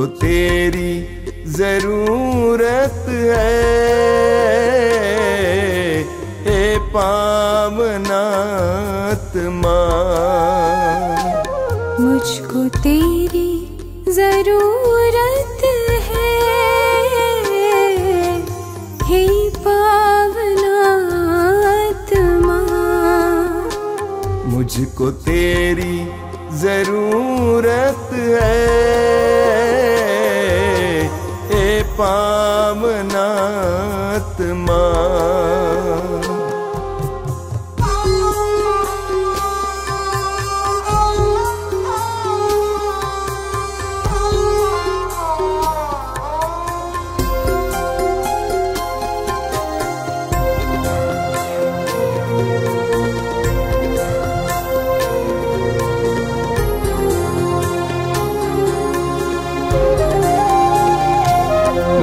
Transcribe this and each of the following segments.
मुझको तेरी जरूरत है, हे पावनात्मा। मुझको तेरी जरूरत है, हे पावनात्मा। मुझको तेरी जरूरत है, हे पावनात्मा।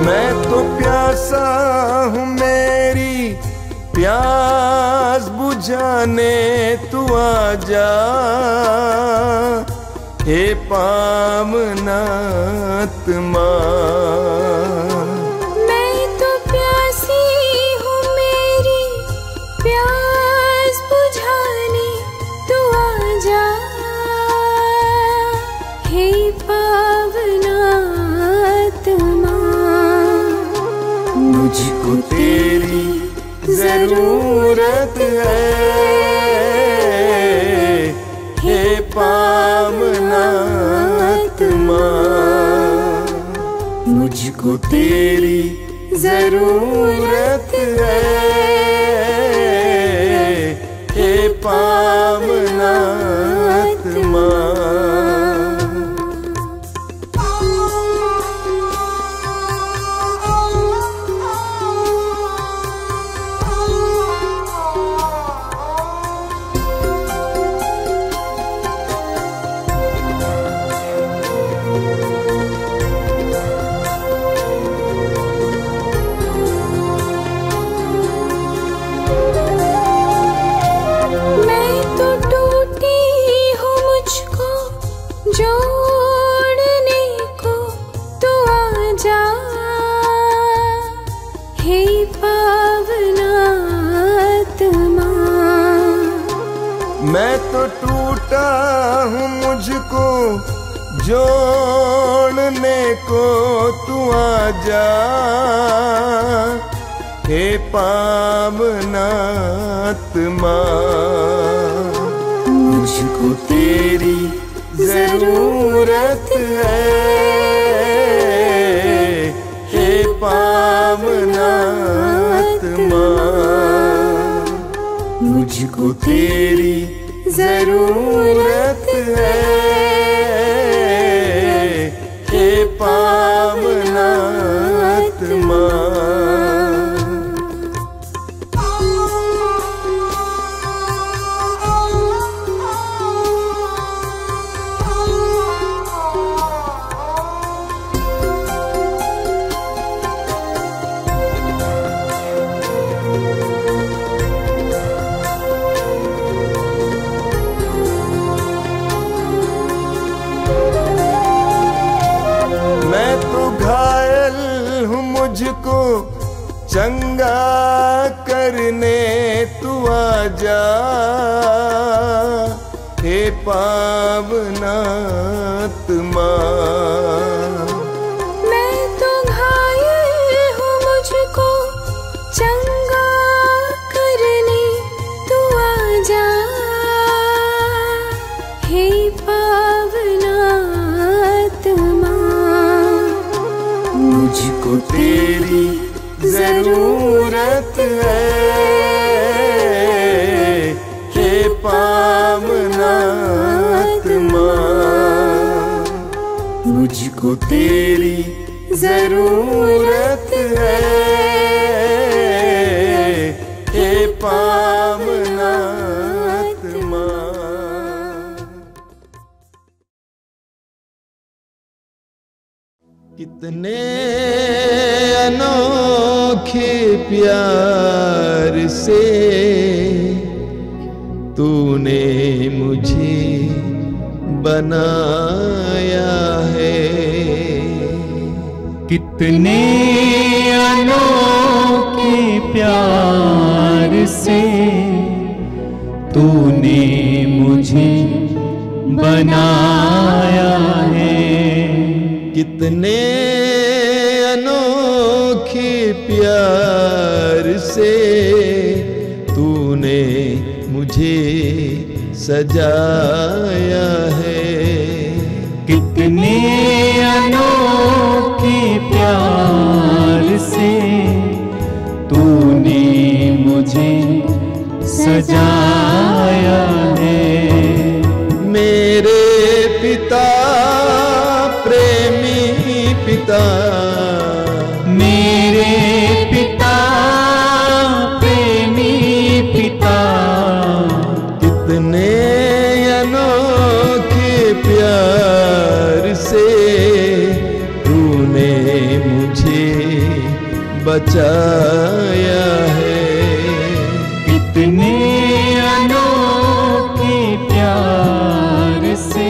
मैं तो प्यासा हूँ, मेरी प्यास बुझाने तू आजा, हे पावनात्मा। मैं तो प्यासी हूँ, मेरी प्यास बुझाने तू आजा, हे पावनात्मा। मुझको तेरी जरूरत है, हे पावनात्मा। मुझको तेरी जरूरत है, हे पावनात्मा। जोड़ने को तू आजा, हे पावनात्मा। मैं तो टूटा हूँ, मुझको जोड़ने को तू आजा, हे पावनात्मा। मुझको तेरी जरूरत है, हे पावनात्मा। मुझको तेरी जरूरत है, हे पावनात्मा। मुझको चंगा करने तू आजा, हे पावनात्मा। मैं तो घायल हूँ, मुझको चंगा करने तू आजा, हे पावनात्मा। मुझको तेरी जरूरत है, हे पावनात्मा। मुझको तेरी जरूरत है, हे पावनात्मा। कितने अनोखे प्यार से तूने मुझे बनाया है, कितने अनोखे प्यार से तूने मुझे बनाया है। कितने अनोखे प्यार से तूने मुझे सजाया है। कितने अनोखे प्यार से तूने मुझे सजाया है। मेरे पिता प्रेमी पिता, मेरे पिता प्रेमी पिता, कितने अनोखे प्यार से तूने मुझे बचाया है। कितने अनोखे प्यार से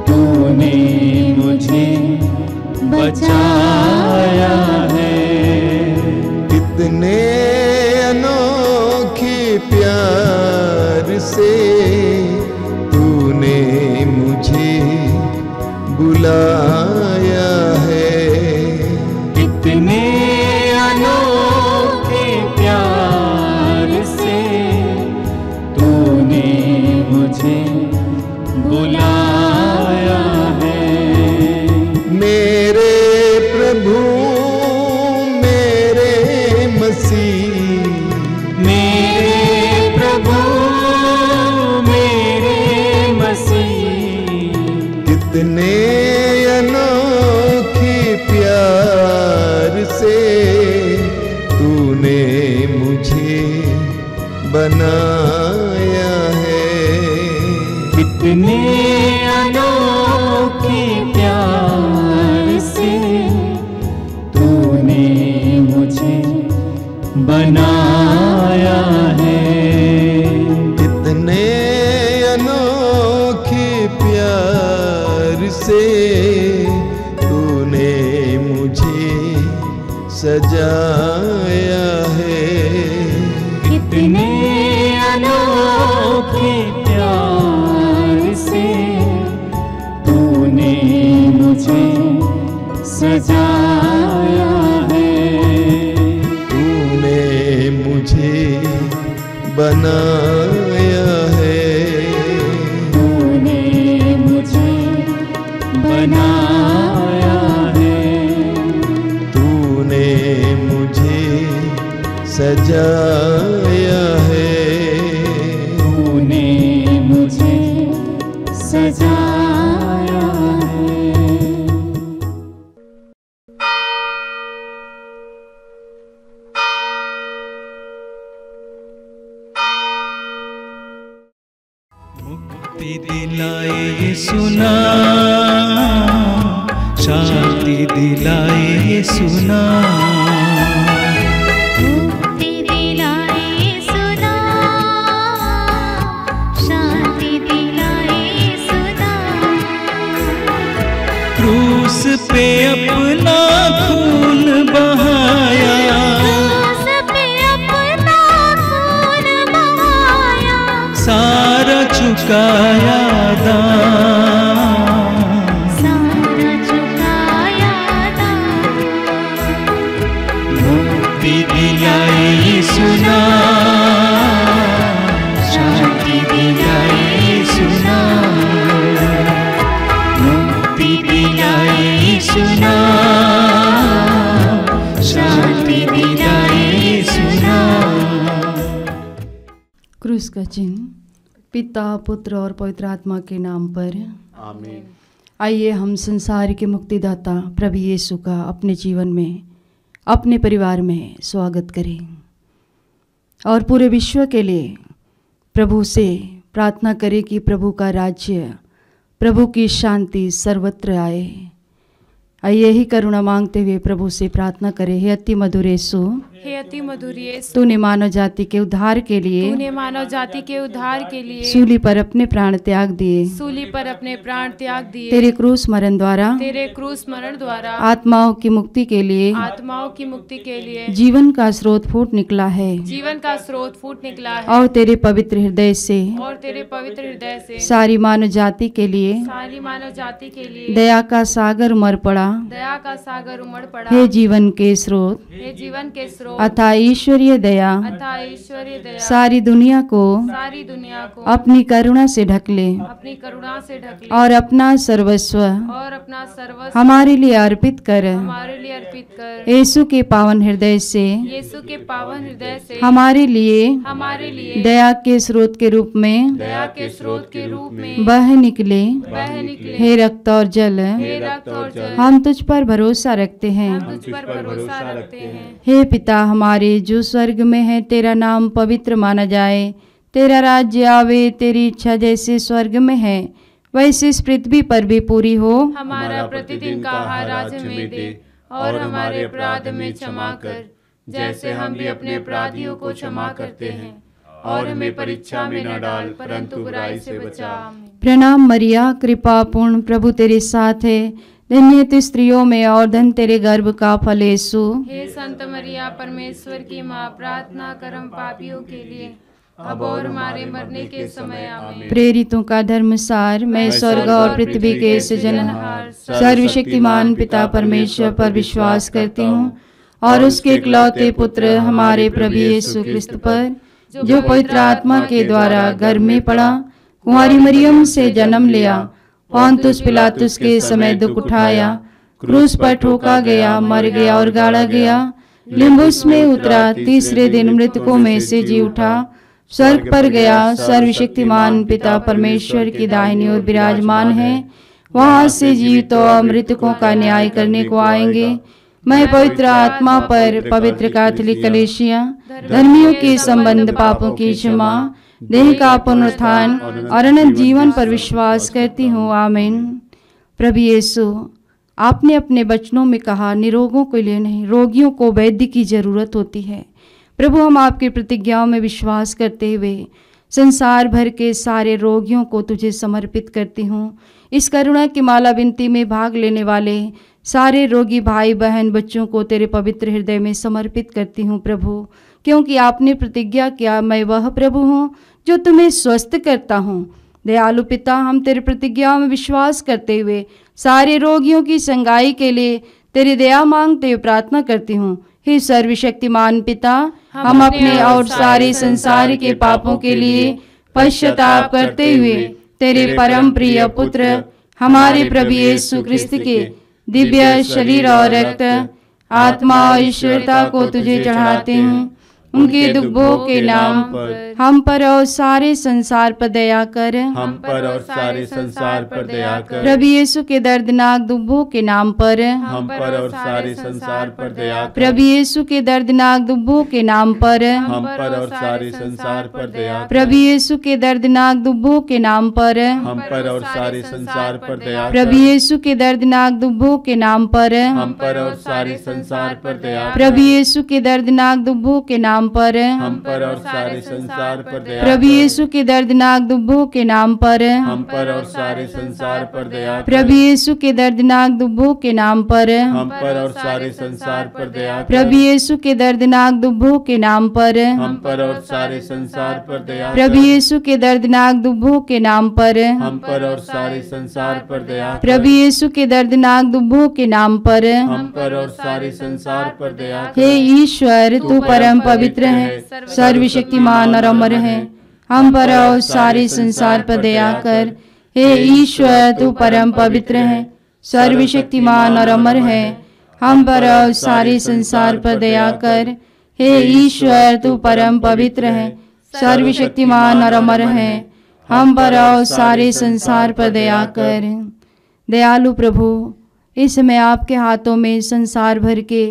तूने मुझे बचाया है। कितने अनोखे प्यार से तूने मुझे बुलाया है। कितने अनोखे प्यार से तूने मुझे बुलाया है। मेरे प्रभु मेरे मसीह, मेरे प्रभु मेरे मसीह, कितने अनोखे प्यार से तूने मुझे बनाया है। कितने अनोखे प्यार से तूने मुझे बनाया है। कितने अनोखे प्यार से तूने मुझे सजाया है। कितने अनोखे प्यार से तूने मुझे सजाया है। तूने मुझे बनाया है। तूने मुझे बनाया है। तूने मुझे सजाया है। तूने मुझे सजाया है। मुक्ति दिलाए यीशु नाम, शांति दिलाए यीशु नाम। मुक्ति दिलाए यीशु नाम, शांति दिलाए यीशु नाम। क्रूस पे अपना खून बहाया, क्रूस पे अपना खून बहाया, सारा चुकाया दाम। सारा चुकाया दाम। मुक्ति दिलाए यीशु नाम, शांति दिलाए यीशु नाम। मुक्ति दिलाए यीशु नाम, शांति दिलाए यीशु नाम। क्रूस का चिन्ह पिता पुत्र और पवित्र आत्मा के नाम पर आमीन। आइए हम संसार के मुक्तिदाता प्रभु यीशु का अपने जीवन में, अपने परिवार में स्वागत करें और पूरे विश्व के लिए प्रभु से प्रार्थना करें कि प्रभु का राज्य, प्रभु की शांति सर्वत्र आए। आइए ही करुणा मांगते हुए प्रभु से प्रार्थना करें। हे अति मधुर यीशु, हे अति मधुर यीशु, तूने मानव जाति के उद्धार के लिए तूने मानव जाति के उद्धार के लिए सूली पर अपने प्राण त्याग दिए। सूली पर अपने प्राण त्याग दिए। तेरे क्रूस मरण द्वारा तेरे क्रूस मरण द्वारा आत्माओं की मुक्ति के लिए आत्माओं की मुक्ति के लिए जीवन का स्रोत फूट निकला है जीवन का स्रोत फूट निकला है। और तेरे पवित्र हृदय से और तेरे पवित्र हृदय से सारी मानव जाति के लिए सारी मानव जाति के लिए दया का सागर उमड़ पड़ा। दया का सागर उमड़ पड़ा। हे जीवन के स्रोत हे जीवन के स्रोत अतः ईश्वरीय दया अतः ईश्वरीय दया सारी दुनिया को को अपनी करुणा से ढक ले अपनी करुणा से ढक ले और अपना सर्वस्व और अपना सर्वस्व हमारे लिए अर्पित कर। हमारे लिए अर्पित कर। यीशु के पावन हृदय से यीशु के पावन हृदय से हमारे लिए दया के स्रोत के रूप में दया के स्रोत के रूप में बह निकले। हे रक्त और जल हे रक्त और जल हम तुझ पर भरोसा रखते हैं। हम तुझ पर भरोसा रखते हैं। हे पिता हमारे जो स्वर्ग में है, तेरा नाम पवित्र माना जाए, तेरा राज्य आवे, तेरी इच्छा जैसे स्वर्ग में है वैसे इस पृथ्वी पर भी पूरी हो। हमारा प्रतिदिन का आहार आज हमें दे और हमारे अपराध में क्षमा कर जैसे हम भी अपने अपराधियों को क्षमा करते हैं, और हमें परीक्षा में न डाल परंतु बुराई से बचा। प्रणाम मरिया, कृपा पूर्ण, प्रभु तेरे साथ है, धन्य तू स्त्रियों में और धन तेरे गर्भ का फल यीशु। हे संत मरिया परमेश्वर की माँ, प्रार्थना कर हम पापियों के लिए अब और हमारे मरने के समय आमीन। प्रेरितों का धर्मसार, मैं स्वर्ग और पृथ्वी के सृजनहार सर्वशक्तिमान पिता परमेश्वर पर विश्वास करती हूँ और उसके इकलौते पुत्र हमारे प्रभु यीशु क्रिस्त पर, जो पवित्र आत्मा के द्वारा गर्भ में पड़ा, कुंवारी मरियम से जन्म लिया, पोंतुस पिलातुस के समय दुख उठाया, क्रूस पर ठोका गया, मर गया और गाड़ा गया, लिम्बुस में उतरा, तीसरे दिन मृतकों में से जी उठा, स्वर्ग पर गया, सर्वशक्तिमान पिता परमेश्वर की दाहिनी ओर विराजमान है, वहां से जीवित और मृतकों का न्याय करने को आएंगे। मैं पवित्र आत्मा पर, पवित्र कैथोलिक कलीसिया, धर्मियों के संबंध, पापों की क्षमा, देह का पुनरुत्थान और अनंत जीवन पर विश्वास करती हूँ। आमीन। प्रभु यीशु, आपने अपने वचनों में कहा, निरोगों के लिए नहीं रोगियों को वैद्य की जरूरत होती है। प्रभु, हम आपकी प्रतिज्ञाओं में विश्वास करते हुए संसार भर के सारे रोगियों को तुझे समर्पित करती हूँ। इस करुणा की माला विनती में भाग लेने वाले सारे रोगी भाई बहन बच्चों को तेरे पवित्र हृदय में समर्पित करती हूँ प्रभु, क्योंकि आपने प्रतिज्ञा किया, मैं वह प्रभु हूँ जो तुम्हें स्वस्थ करता हूँ। दयालु पिता, हम तेरे प्रतिज्ञाओं में विश्वास करते हुए सारे रोगियों की संगाई के लिए तेरी दया मांगते हुए प्रार्थना करती हूँ। हे सर्वशक्तिमान पिता, हम अपने और सारे संसार के पापों के लिए पश्चाताप करते हुए तेरे परम प्रिय पुत्र हमारे प्रभु यीशु क्रिस्त के दिव्य शरीर और रक्त, आत्मा और ईश्वरता को तुझे चढ़ाते हैं। उनके दुखों के नाम हम पर और सारे संसार पर दया कर। हम पर और सारे संसार पर दया कर। प्रभु यीशु के दर्दनाक दुखों के नाम पर हम पर और सारे संसार पर दया कर। प्रभु यीशु के दर्दनाक दुखों के नाम पर हम पर और सारे संसार पर दया कर। प्रभु यीशु के दर्दनाक दुखों के नाम पर हम पर और सारे संसार पर दया कर। प्रभु यीशु के दर्दनाक दुखों के नाम पर हम पर और सारे संसार पर दया कर। प्रभु यीशु के दर्दनाक दुखों के नाम पर हम पर और सारे संसार पर दया कर। प्रभु यीशु के दर्दनाक दुखों के नाम पर हम पर और सारे संसार पर दया कर। प्रभु यीशु के दर्दनाक दुखों के नाम पर हम पर और सारे संसार पर दया कर। प्रभु यीशु के दर्दनाक दुखों के नाम पर हम पर और सारे संसार पर दया कर। प्रभु यीशु के दर्दनाक दुखों के नाम पर हम पर और सारे संसार पर दया कर। प्रभु यीशु के दर्दनाक दुखों के नाम पर हम पर और सारे संसार पर दया कर। हे ईश्वर, तू परम पवित्र है, सर्वशक्तिमान और अमर है, हम पर और सारे संसार पर दया कर। हे ईश्वर, तू परम पवित्र है, सर्वशक्तिमान और अमर है, हम पर और सारे संसार पर दया कर। हे ईश्वर, तू परम पवित्र है, सर्वशक्तिमान और अमर है, हम पर और सारे संसार पर दया कर। दयालु प्रभु, इस समय आपके हाथों में संसार भर के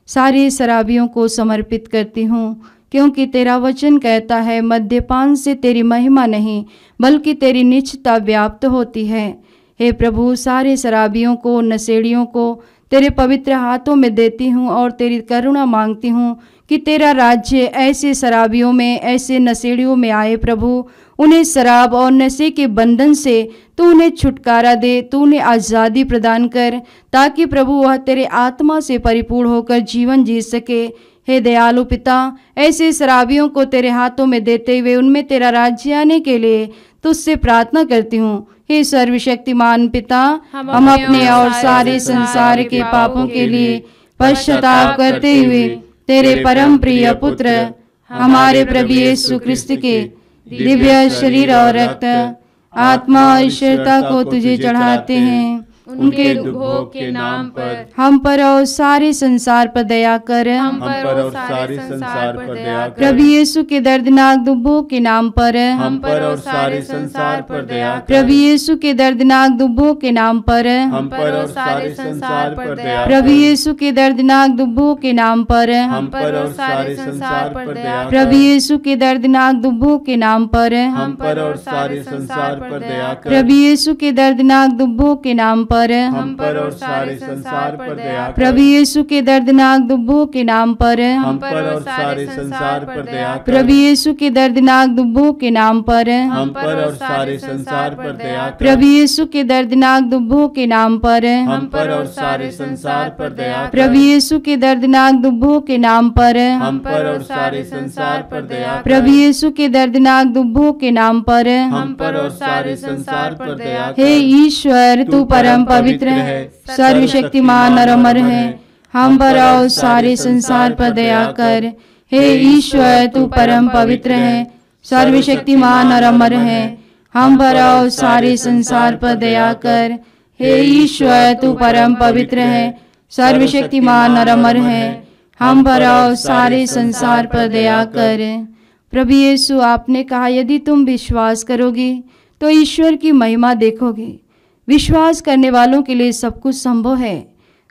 सारे शराबियों को समर्पित करती हूँ, क्योंकि तेरा वचन कहता है, मद्यपान से तेरी महिमा नहीं बल्कि तेरी निजता व्याप्त होती है। हे प्रभु, सारे शराबियों को, नशेड़ियों को तेरे पवित्र हाथों में देती हूँ और तेरी करुणा मांगती हूँ कि तेरा राज्य ऐसे शराबियों में, ऐसे नशेड़ियों में आए प्रभु। उन्हें शराब और नशे के बंधन से तू उन्हें छुटकारा दे, तू उन्हें आज़ादी प्रदान कर, ताकि प्रभु वह तेरे आत्मा से परिपूर्ण होकर जीवन जी सके। हे दयालु पिता, ऐसे शराबियों को तेरे हाथों में देते हुए उनमें तेरा राज्य आने के लिए तुझसे प्रार्थना करती हूँ। हे सर्वशक्तिमान पिता, हम अपने और सारे संसार के पापों के लिए पश्चाताप करते हुए तेरे परम प्रिय पुत्र हमारे प्रभु यीशु ख्रिस्त के दिव्य शरीर और रक्त, आत्मा और ईश्वरता को तुझे चढ़ाते हैं। उनके भोग के नाम पर हम पर और सारे संसार पर दया कर। हम पर और सारे संसार पर दया कर। प्रभु यीशु के दर्दनाक दुखों के नाम पर हम पर और सारे संसार पर दया कर। प्रभु यीशु के दर्दनाक दुखों के नाम पर हम पर और सारे संसार पर दया कर। प्रभु यीशु के दर्दनाक दुखों के नाम पर हम पर और सारे संसार पर दया कर। प्रभु यीशु के दर्दनाक दुखों के नाम पर हम पर और सारे संसार पर दया कर। प्रभु यीशु के दर्दनाक दुखों के नाम पर हम पर और सारे संसार पर दया कर। प्रभु यीशु के दर्दनाक दुखों के नाम पर हम पर और सारे संसार पर दया कर। प्रभु यीशु के दर्दनाक दुखों के नाम पर हम पर और सारे संसार पर दया कर। प्रभु यीशु के दर्दनाक दुखों के नाम पर हम पर और सारे संसार पर दया कर। प्रभु यीशु के दर्दनाक दुखों के नाम पर हम पर और सारे संसार पर दया कर। प्रभु यीशु के दर्दनाक दुखों के नाम पर हम पर और सारे संसार पर दया कर। हे ईश्वर, तू परम पवित्र है, सर्वशक्तिमान और अमर है। हम पर और सारे संसार पर दया कर। हे ईश्वर, तू परम पवित्र है, सर्वशक्तिमान और अमर है। हम पर और सारे संसार पर दया कर। हे ईश्वर, तू परम पवित्र है, सर्वशक्तिमान और अमर है। हम पर और सारे संसार पर दया कर। प्रभु यीशु, आपने कहा यदि तुम विश्वास करोगे तो ईश्वर की महिमा देखोगे। विश्वास करने वालों के लिए सब कुछ संभव है।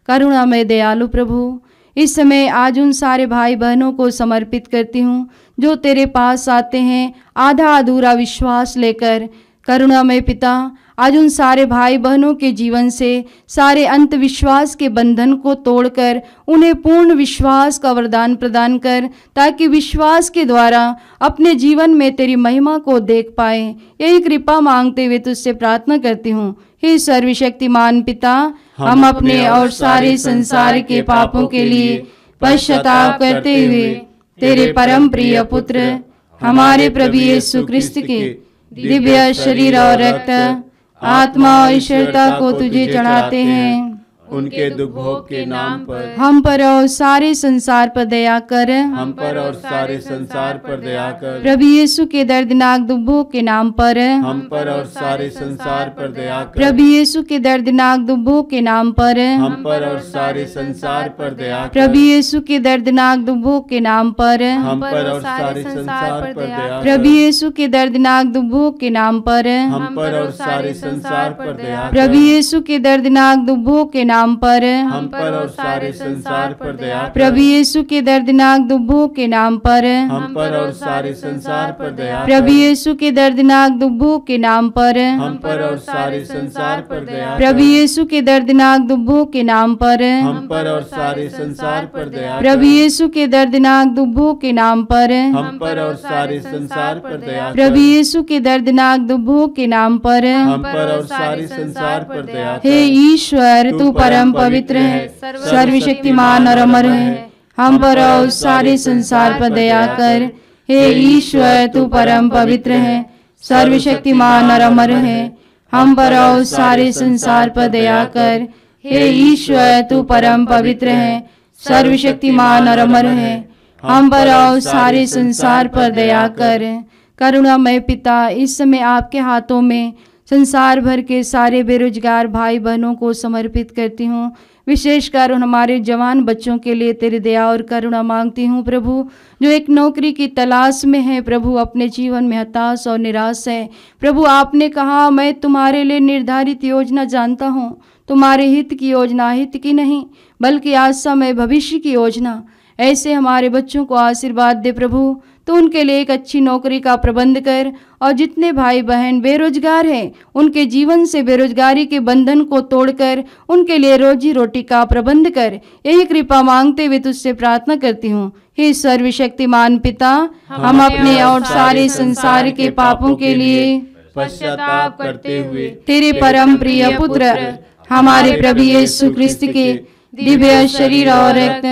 करुणामय दयालु प्रभु, इस समय आज उन सारे भाई बहनों को समर्पित करती हूँ जो तेरे पास आते हैं आधा अधूरा विश्वास लेकर। करुणामय पिता, आज उन सारे भाई बहनों के जीवन से सारे अंधविश्वास के बंधन को तोड़कर उन्हें पूर्ण विश्वास का वरदान प्रदान कर, ताकि विश्वास के द्वारा अपने जीवन में तेरी महिमा को देख पाए। यही कृपा मांगते हुए तुझसे प्रार्थना करती हूँ। हे सर्वशक्तिमान पिता, हम अपने और सारे संसार के पापों के लिए पश्चाताप करते हुए तेरे परम प्रिय पुत्र हमारे प्रभु यीशु ख्रिस्त के दिव्य शरीर और रक्त, आत्मा और ईश्वरता को तुझे चढ़ाते हैं। उनके दुख भोग के नाम पर हम पर और सारे संसार पर दया कर। हम पर और सारे संसार पर दया कर। प्रभु यीशु के दर्दनाक दुखों के नाम पर हम पर और सारे संसार पर दया कर। प्रभु यीशु के दर्दनाक दुखों के नाम पर हम पर और सारे संसार पर दया कर। प्रभु यीशु के दर्दनाक दुखों के नाम पर हम पर और सारे संसार पर दया कर। प्रभु यीशु के दर्दनाक दुखों के नाम पर हम पर और सारे संसार पर दया कर। प्रभु यीशु के दर्दनाक दुखों के नाम पर हम पर और सारे संसार पर दया कर। प्रभु यीशु के दर्दनाक दुखों के नाम पर हम पर और सारे संसार पर दया कर। प्रभु यीशु के दर्दनाक दुखों के नाम पर हम पर और सारे संसार पर दया कर। प्रभु यीशु के दर्दनाक दुखों के नाम पर हम पर और सारे संसार पर दया कर। प्रभु यीशु के दर्दनाक दुखों के नाम पर हम पर और सारे संसार पर दया कर। प्रभु यीशु के दर्दनाक दुखों के नाम पर हम पर और सारे संसार पर दया कर। हे ईश्वर, तू परम पवित्र है, सर्वशक्तिमान और अमर है। हम पर और सारे संसार पर दया कर। हे ईश्वर, तू परम पवित्र है, सर्वशक्तिमान और अमर है। हम पर और सारे संसार पर दया कर। हे ईश्वर, तू परम पवित्र है, सर्वशक्तिमान और अमर है। हम पर और सारे संसार पर दया कर। करुणामय पिता, इस समय आपके हाथों में संसार भर के सारे बेरोजगार भाई बहनों को समर्पित करती हूँ। विशेषकर उन हमारे जवान बच्चों के लिए तेरी दया और करुणा मांगती हूँ प्रभु, जो एक नौकरी की तलाश में है प्रभु, अपने जीवन में हताश और निराश है प्रभु। आपने कहा, मैं तुम्हारे लिए निर्धारित योजना जानता हूँ, तुम्हारे हित की योजना हित की नहीं बल्कि आशामय भविष्य की योजना। ऐसे हमारे बच्चों को आशीर्वाद दे प्रभु, तो उनके लिए एक अच्छी नौकरी का प्रबंध कर, और जितने भाई बहन बेरोजगार हैं उनके जीवन से बेरोजगारी के बंधन को तोड़कर उनके लिए रोजी रोटी का प्रबंध कर। यही कृपा मांगते हुए तुझसे प्रार्थना करती हूँ। हे सर्वशक्तिमान पिता, हम अपने और सारे संसार के पापों के लिए पश्चाताप करते हुए तेरे परम प्रिय पुत्र हमारे प्रभु यीशु ख्रिस्त के दिव्य शरीर और रक्त,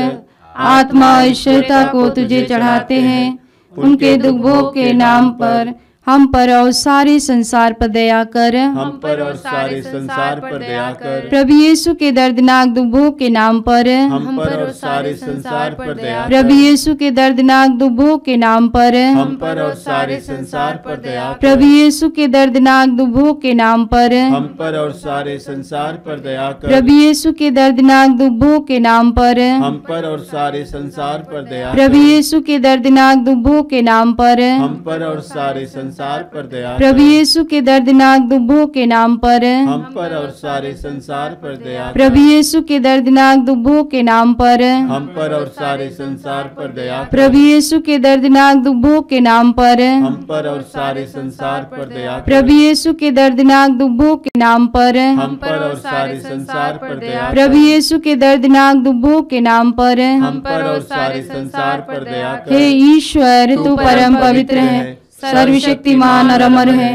आत्मा और ईश्वरता को तुझे चढ़ाते हैं। उनके दुख भोग के नाम पर हम पर और सारे संसार पर दया कर। हम पर और सारे संसार पर दया कर। प्रभु यीशु के दर्दनाक दुख भोग के नाम पर हम पर और सारे संसार पर दया कर। प्रभु यीशु के दर्दनाक दुख भोग के नाम पर हम पर और सारे संसार पर दया कर। प्रभु यीशु के दर्दनाक दुख भोग के नाम पर हम पर और सारे संसार पर दया कर। प्रभु यीशु के दर्दनाक दुख भोग के नाम पर हम पर और सारे संसार पर दया कर। प्रभु यीशु के दर्दनाक दुख भोग के नाम पर हम पर और सारे संसार पर दया कर। प्रभु यीशु के दर्दनाक दुख भोग के नाम पर हम पर और सारे संसार पर दया कर। प्रभु यीशु के दर्दनाक दुख भोग के नाम पर हम पर और सारे संसार पर दया कर। प्रभु यीशु के दर्दनाक दुख भोग के नाम पर हम पर और सारे संसार पर दया कर। प्रभु यीशु के दर्दनाक दुख भोग के नाम पर हम पर और सारे संसार पर दया कर। प्रभु यीशु के दर्दनाक दुख भोग के नाम पर हम पर और सारे संसार पर दया कर। हे ईश्वर, तू परम पवित्र है, सर्वशक्तिमान और अमर है,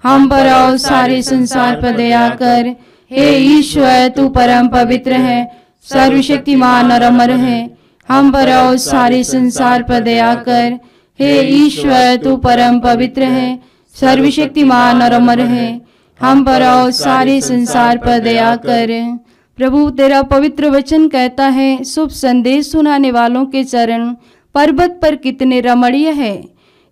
हम पर और सारे संसार पर दया कर। हे ईश्वर, तू परम पवित्र है, सर्वशक्तिमान और अमर है, हम पर और सारे संसार पर दया कर। हे ईश्वर, तू परम पवित्र है, सर्वशक्तिमान और अमर है, हम पर और सारे संसार पर दया कर। प्रभु, तेरा पवित्र वचन कहता है, शुभ संदेश सुनाने वालों के चरण पर्वत पर कितने रमणीय है।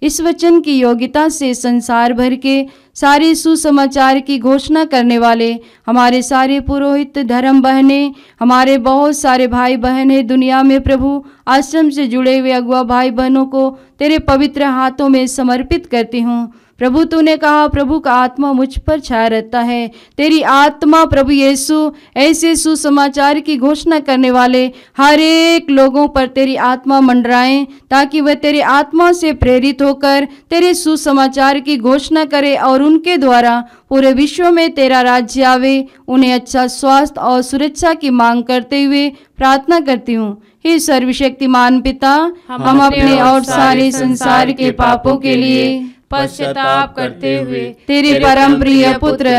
इस वचन की योग्यता से संसार भर के सारे सुसमाचार की घोषणा करने वाले हमारे सारे पुरोहित, धर्म बहने, हमारे बहुत सारे भाई बहन है दुनिया में प्रभु, आश्रम से जुड़े हुए अगुआ भाई बहनों को तेरे पवित्र हाथों में समर्पित करती हूँ। प्रभु, तूने कहा प्रभु का आत्मा मुझ पर छाया रहता है। तेरी आत्मा प्रभु यीशु ऐसे सुसमाचार की घोषणा करने वाले हर एक लोगों पर तेरी आत्मा मंडराए, ताकि वह तेरी आत्मा से प्रेरित होकर तेरे सुसमाचार की घोषणा करे और उनके द्वारा पूरे विश्व में तेरा राज्य आवे। उन्हें अच्छा स्वास्थ्य और सुरक्षा की मांग करते हुए प्रार्थना करती हूँ। हे सर्वशक्तिमान पिता, हम अपने और सारे संसार के पापों के लिए पश्चाताप करते हुए तेरे परम प्रिय पुत्र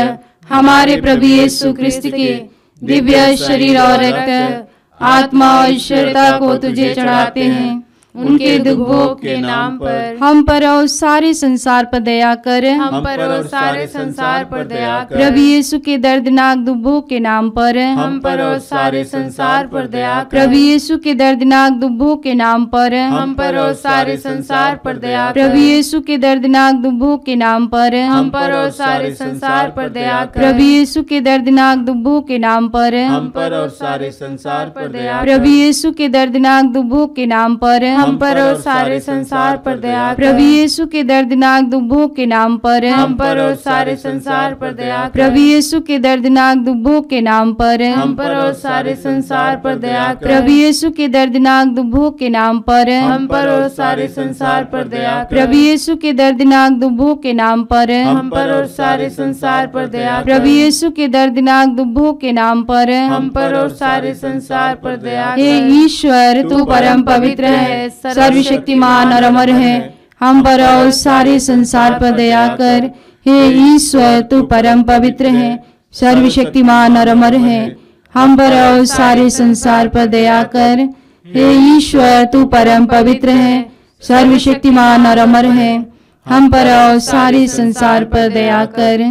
हमारे प्रभु यीशु ख्रिस्त के दिव्य शरीर और रक्त, आत्मा और ईश्वरता को तुझे चढ़ाते हैं। उनके दुख भोग के नाम पर हम पर और सारे संसार पर दया कर। हम पर और सारे संसार पर दया कर। प्रभु यीशु के दर्दनाक दुख भोग के नाम पर हम पर और सारे संसार पर दया कर। प्रभु यीशु के दर्दनाक दुख भोग के नाम पर हम पर और सारे संसार पर दया कर। प्रभु यीशु के दर्दनाक दुख भोग के नाम पर हम पर और सारे संसार पर दया कर। प्रभु यीशु के दर्दनाक दुख भोग के नाम पर हम पर और सारे संसार पर दया कर। प्रभु यीशु के दर्दनाक दुख भोग के नाम पर हम पर और सारे संसार पर दया कर। प्रभु यीशु के दर्दनाक दुख भोग के नाम पर हम पर और सारे संसार पर दया कर। प्रभु यीशु के दर्दनाक दुख भोग के नाम पर हम पर और सारे संसार पर दया कर। प्रभु यीशु के दर्दनाक दुख भोग के नाम पर हम पर और सारे संसार पर दया कर। प्रभु यीशु के दर्दनाक दुख भोग के नाम पर हम पर और सारे संसार पर दया कर। प्रभु यीशु के दर्दनाक दुख भोग के नाम पर हम पर और सारे संसार पर दया कर। हे ईश्वर, तू परम पवित्र है, सर्वशक्तिमान और अमर है, हम पर और सारे संसार पर दया कर। हे ईश्वर, तू परम पवित्र है, सर्वशक्तिमान और अमर है, हम पर और सारे संसार पर दया कर। हे ईश्वर, तू परम पवित्र है, सर्वशक्तिमान और अमर है, हम पर और सारे संसार पर दया कर।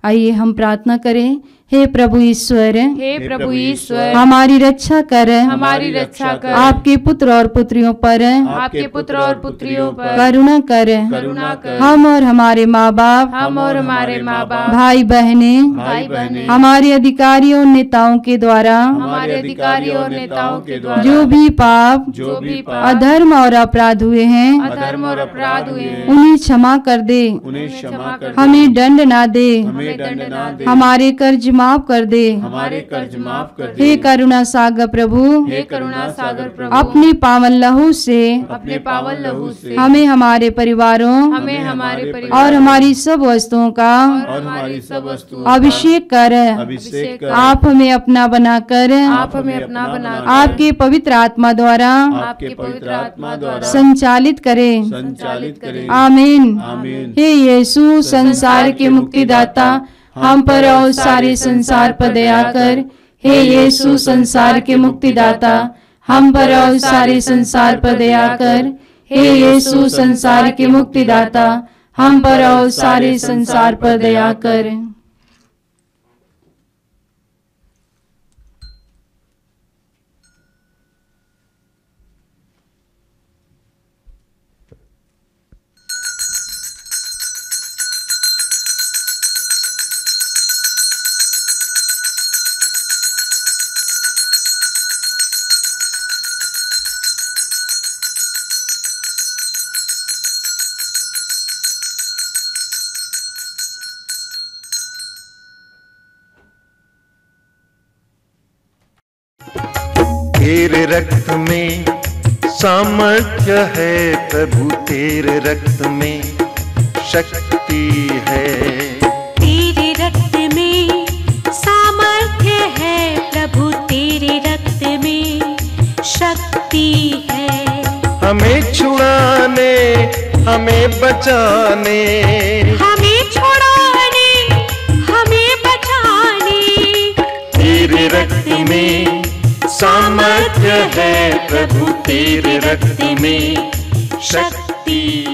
आइए हम प्रार्थना करें। हे प्रभु ईश्वर, हे प्रभु ईश्वर, हमारी रक्षा कर, हमारी रक्षा कर। आपके पुत्र और पुत्रियों पर आपके पुत्र और पुत्रियों पर करुणा कर। करुणा कर। हम और हमारे माँ बाप, हम और हमारे माँ बाप, भाई बहने, भाई बहने, हमारे अधिकारियों और नेताओं के द्वारा हमारे अधिकारियों और नेताओं के द्वारा जो भी पाप, जो भी पाप, अधर्म और अपराध हुए हैं, अधर्म और अपराध हुए हैं, उन्हें क्षमा कर दे, उन्हें क्षमा कर। हमें दंड ना दे, हमें दंड ना दे। हमारे कर्ज माफ कर दे। हमारे कर्ज माफ कर दे। हे करुणा सागर प्रभु, हे करुणा सागर प्रभु, अपनी पावन लहू से अपने पावन लहू से हमें हमारे परिवारों हमें हमारे परिवार और हमारी सब वस्तुओं का और हमारी सब वस्तुओं अभिषेक कर अभिषेक कर आप हमें अपना बनाकर आप हमें अपना बनाकर आपके पवित्र आत्मा द्वारा आपके पवित्र आत्मा द्वारा संचालित करें। संचालित करें। आमीन। आमीन। हे यीशु संसार के मुक्तिदाता, हम पर और सारे संसार पर दया कर। हे यीशु संसार के मुक्तिदाता, हम पर और सारे संसार पर दया कर। हे यीशु संसार के मुक्तिदाता, हम पर और सारे संसार पर दया कर। तेरे रक्त में सामर्थ्य है प्रभु, तेरे रक्त में शक्ति है। तेरे रक्त में सामर्थ्य है प्रभु, तेरे रक्त में शक्ति है। हमें छुड़ाने, हमें बचाने, हमें छुड़ाने, हमें बचाने। तेरे रक्त में सामर्थ्य है प्रभु, तेरे रक्त में शक्ति